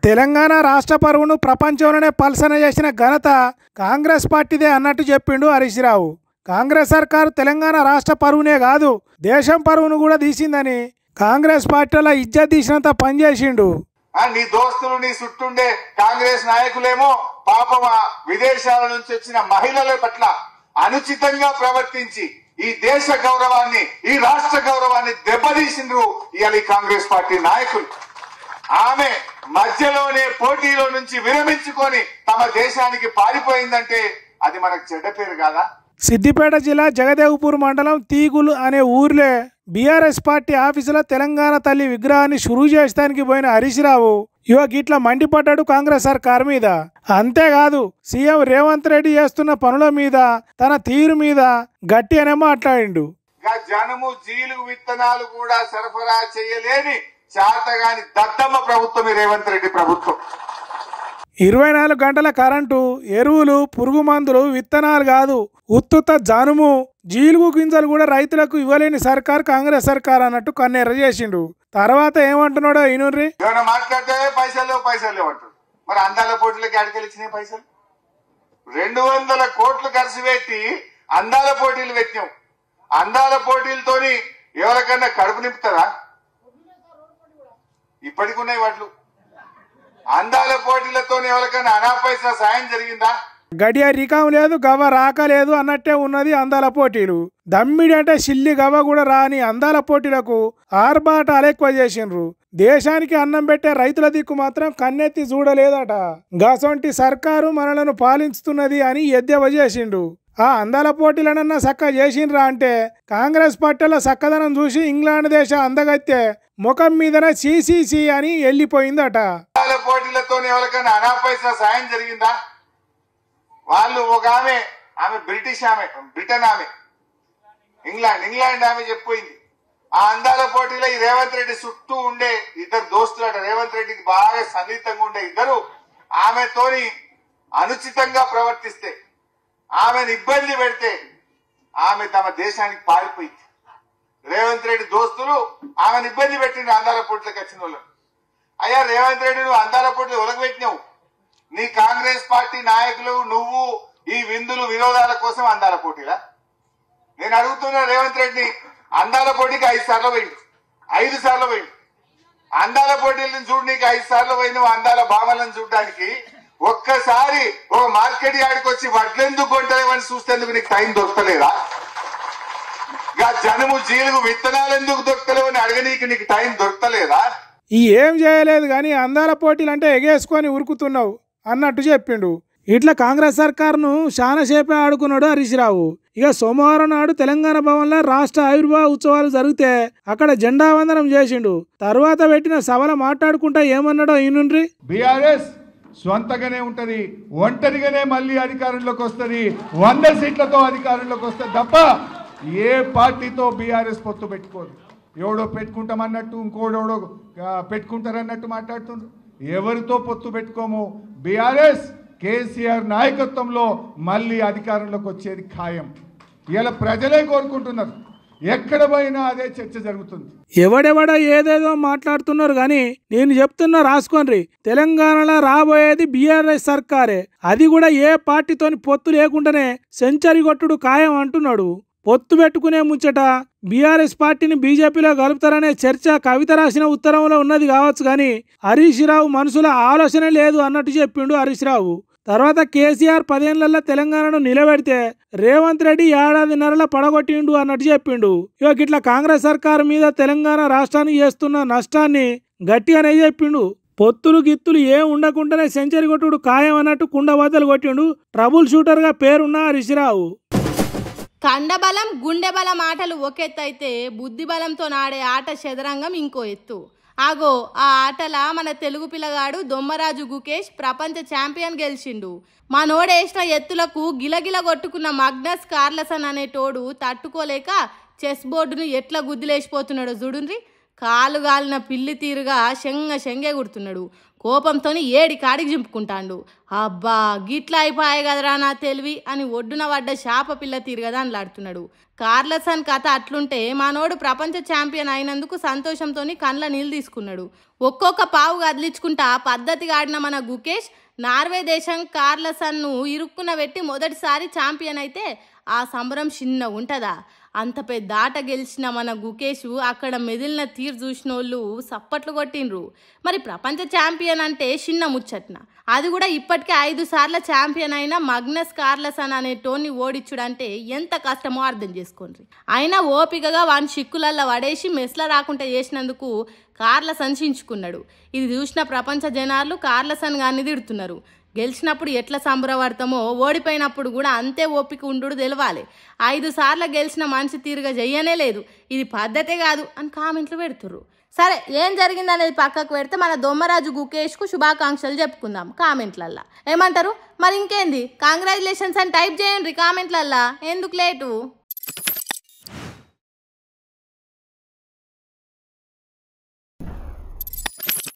తెలంగాణ రాష్ట్ర పరువును ప్రపంచంలోనే పల్సన చేసిన ఘనత కాంగ్రెస్ పార్టీదే అన్నట్టు చెప్పిండు హరీష్ రావు. కాంగ్రెస్ సర్కారు తెలంగాణ రాష్ట్ర పరువునే కాదు దేశం పరువును కూడా తీసిందని, కాంగ్రెస్ పార్టీలో ఇజ్జత్ తీసినంత పనిచేసిండు. నీ దోస్తులు నీ చుట్టుండే కాంగ్రెస్ నాయకులేమో పాపం విదేశాల నుంచి వచ్చిన మహిళల పట్ల అనుచితంగా ప్రవర్తించి ఈ దేశ గౌరవాన్ని, ఈ రాష్ట్ర గౌరవాన్ని దెబ్బతీసిండ్రు ఇవాళ కాంగ్రెస్ పార్టీ నాయకులు. ఆమె మధ్యలోనే పోటీలో నుంచి విరమించుకొని తమ దేశానికి పారిపోయిందంటే అది మనకు చెడ్డ పేరు కాదా? సిద్దిపేట జిల్లా జగదేవ్పూర్ మండలం తీగులు అనే ఊర్లో బీఆర్ఎస్ పార్టీ ఆఫీసులో తెలంగాణ తల్లి విగ్రహాన్ని షురూ చేసడానికి పోయిన హరీష్ రావు గిట్లా మండిపడ్డాడు కాంగ్రెస్ సర్కార్ మీద. అంతేకాదు సీఎం రేవంత్ రెడ్డి చేస్తున్న పనుల మీద, తన తీరు మీద గట్టి అనే మాట్లాడిండు. జనము జీలుగు విత్తనాలు కూడా సరఫరా చేయలేని చాతగాని దద్దమ్మ ప్రభుత్వం రేవంత్ రెడ్డి ప్రభుత్వం. 24 గంటల కరెంటు, ఎరువులు, పురుగు మందులు, విత్తనాలు కాదు ఉత్తుత జనుము జీలుగు గింజలు కూడా రైతులకు ఇవ్వలేని సర్కార్ కాంగ్రెస్ సర్కార్ అన్నట్టు కన్నెర్ర చేసిండు. తర్వాత ఏమంటున్నాడో ఈనుర్రి. ఏమైనా మాట్లాడితే పైసలు లేవు అంటాడు. మరి అందాల పోటీలకి అడిగెలిచ్చినాయి పైసలు 200 కోట్లు ఖర్చు పెట్టి అందాల పోటీలు పెట్టినాం. అందాల పోటీలతోని ఎవరికన్నా కడుపు నింపుతారా? ఇప్పటికి ఉన్నాయి వాట్లు. అందాల పోటీలతో ఎవరికైనా అనాపైసా సాయం జరిగిందా? గడియ రికాం లేదు, గవ రాక లేదు అన్నట్టే ఉన్నది అందాల పోటీలు. దమ్మిడి అంటే సిల్లి గవ కూడా రాని అందాల పోటీలకు ఆర్భాటాలు ఎక్కువ చేసిండ్రు. దేశానికి అన్నం పెట్టే రైతుల దిక్కు మాత్రం కన్నెత్తి చూడలేదట. గసొంటి సర్కారు మనలను పాలిస్తున్నది అని ఎద్దేవా చేసిండు. ఆ అందాల పోటీలనన్నా సక్క చేసిండ్రా అంటే కాంగ్రెస్ పార్టీలో సక్కదనం చూసి ఇంగ్లాండ్ దేశ అందగత్తె ముఖం మీదనే సిసిసి అని వెళ్ళిపోయిందట. అందాల పోటీలతో ఎవరికైనా అనాపైసా సాయం జరిగిందా? వాళ్ళు ఒక ఆమె బ్రిటన్ ఆమె ఇంగ్లాండ్ ఆమె చెప్పిపోయింది. ఆ అందాల పోటీలో ఈ రేవంత్ రెడ్డి చుట్టూ ఉండే 2 దోస్తులట. రేవంత్ రెడ్డికి బాగా సన్నిహితంగా ఉండే 2 ఆమెతోని అనుచితంగా ప్రవర్తిస్తే, ఆమెను ఇబ్బంది పెడితే ఆమె తమ దేశానికి పారిపోయింది. రేవంత్ రెడ్డి దోస్తులు ఆమెను ఇబ్బంది పెట్టిండు అందాల పోటీలకు వచ్చిన వాళ్ళు. అయ్యా రేవంత్ రెడ్డి నువ్వు అందాల పోటీలు ఒలగబెట్టినావు. నీ కాంగ్రెస్ పార్టీ నాయకులు నువ్వు ఈ విందులు వినోదాల కోసం అందాల పోటీలా? నేను అడుగుతున్నా రేవంత్ రెడ్డి, అందాల పోటీకి 5 సార్లు పోయిండు. 5 సార్లు పోయిండు. అందాల పోటీలను చూడు, నీకు 5 సార్లు పోయినావు అందాల భావనలను చూడడానికి. ఒక్కసారి ఒక మార్కెట్ యార్డ్కి వచ్చి వడ్లెందుకు కొంటలేవని చూస్తేందుకు నీకు టైం దొరకలేదా? జనము జీలుగు విత్తనాలు ఎందుకు దొరకలేవని అడగనీకి నీకు టైం దొరకలేదా? ఏం చేయలేదు కానీ అందాల పోటీలు అంటే ఎగేసుకొని ఉరుకుతున్నావు అన్నట్టు చెప్పిండు. ఇట్లా కాంగ్రెస్ సర్కారును చాలాసేపే ఆడుకున్నాడు హరీష్ రావు. సోమవారం నాడు తెలంగాణ భవన్లో రాష్ట్ర ఆవిర్భావ ఉత్సవాలు జరిగితే అక్కడ జెండా వందనం చేసిండు. తర్వాత పెట్టిన సభలో మాట్లాడుకుంటా ఏమన్నాడో ఈనుండ్రి. బీఆర్ఎస్ స్వంతగానే ఉంటది, ఒంటరిగానే మళ్ళీ అధికారంలోకి వస్తుంది, 100 సీట్లతో అధికారంలోకి వస్తుంది తప్ప ఏ పార్టీతో బీఆర్ఎస్ పొత్తు పెట్టుకోదు. ఎవడో పెట్టుకుంటామన్నట్టు ఇంకోడెవడో పెట్టుకుంటారన్నట్టు మాట్లాడుతున్నారు. ఎవరితో పొత్తు పెట్టుకోము. బీఆర్ఎస్ కేసీఆర్ నాయకత్వంలో మళ్ళీ అధికారంలోకి వచ్చేది ఖాయం. ఇలా ప్రజలే కోరుకుంటున్నారు. ఎక్కడ పోయినా అదే చర్చ జరుగుతుంది. ఎవడెవడ ఏదేదో మాట్లాడుతున్నారు కానీ నేను చెప్తున్నా రాసుకోండి. తెలంగాణలో రాబోయేది బీఆర్ఎస్ సర్కారే. అది కూడా ఏ పార్టీతోని పొత్తు లేకుండానే సెంచరీ కొట్టుడు ఖాయం అంటున్నాడు. పొత్తు పెట్టుకునే ముచ్చట బీఆర్ఎస్ పార్టీని బీజేపీలో కలుపుతారనే చర్చ కవిత రాసిన ఉత్తరంలో ఉన్నది కావచ్చు కానీ హరీష్ రావు మనసులో ఆలోచన లేదు అన్నట్టు చెప్పిండు హరీష్ రావు. తర్వాత కేసీఆర్ 10 ఏళ్లలో తెలంగాణను నిలబెడితే రేవంత్ రెడ్డి 1.5 ఏళ్లలో పడగొట్టిండు అన్నట్టు చెప్పిండు. ఇట్లా కాంగ్రెస్ సర్కారు మీద తెలంగాణ రాష్ట్రానికి చేస్తున్న నష్టాన్ని గట్టిగానే చెప్పిండు. పొత్తులు గిత్తులు ఏం ఉండకుండానే సెంచరీ కొట్టుడు ఖాయం అన్నట్టు కుండబద్దలు కొట్టిండు ట్రబుల్ షూటర్ గా పేరున్న హరీష్ రావు. కండబలం గుండె బలం ఆటలు ఒక ఎత్తు అయితే బుద్ధి బలంతో నాడే ఆట చదరంగం ఇంకో ఎత్తు. ఆగో ఆ ఆటల మన తెలుగు పిల్లగాడు దొమ్మరాజు గుకేష్ ప్రపంచ ఛాంపియన్ గెలిచిండు. మనోడేసిన ఎత్తులకు గిలగిల కొట్టుకున్న మగ్నస్ కార్లసన్ అనే తోడు తట్టుకోలేక చెస్ బోర్డును ఎట్లా గుద్దిలేసిపోతున్నాడో చూడుండ్రి. కాలు గాలిన పిల్లి తీరుగా శంగ గుడుతున్నాడు. కోపంతోని ఏడి కాడికి చింపుకుంటాండు. అబ్బా గిట్లా అయిపోయాయి కదరా నా తెలివి అని ఒడ్డున పడ్డ శాప పిల్ల తీరుగదా అనలాడుతున్నాడు. కార్లసన్ కథ అట్లుంటే మనోడు ప్రపంచ ఛాంపియన్ అయినందుకు సంతోషంతో కండ్ల నీళ్ళు తీసుకున్నాడు. ఒక్కొక్క పావు కదిలించుకుంటా పద్ధతిగా ఆడిన మన గుకేష్ నార్వే దేశం కార్లసన్ను ఇరుక్కున పెట్టి మొదటిసారి ఛాంపియన్ అయితే ఆ సంబరం చిన్న ఉంటుందా? అంత పెద్ద ఆట గెలిచిన మన గుకేష్ అక్కడ మెదిలిన తీరు చూసిన వాళ్ళు సప్పట్లు కొట్టిండ్రు. మరి ప్రపంచ ఛాంపియన్ అంటే చిన్న ముచ్చట్న, అది కూడా ఇప్పటికే 5 సార్ల ఛాంపియన్ అయిన మగ్నస్ కార్లసన్ అనే టోన్ని ఓడించుడంటే ఎంత కష్టమో అర్థం చేసుకోండి. అయినా ఓపికగా వాని చిక్కులల్లో పడేసి మెస్ల రాకుండా చేసినందుకు కార్లసన్ చించుకున్నాడు. ఇది చూసిన ప్రపంచ జనాలు కార్లసన్ గాన్ని తిడుతున్నారు. గెలిచినప్పుడు ఎట్లా సంబరపడతామో ఓడిపోయినప్పుడు కూడా అంతే ఓపిక ఉండు తెలవాలి. 5 సార్లు గెలిచిన మనిషి తీరుగా చెయ్యనే లేదు, ఇది పద్ధతే కాదు అని కామెంట్లు పెడుతుర్రు. సరే ఏం జరిగిందనేది పక్కకు పెడితే మన దొమ్మరాజు గుకేష్కు శుభాకాంక్షలు చెప్పుకుందాం కామెంట్లల్లా. ఏమంటారు? మరి ఇంకేంది, కంగ్రాచులేషన్స్ అని టైప్ చేయండి కామెంట్లల్లా, ఎందుకు లేటు.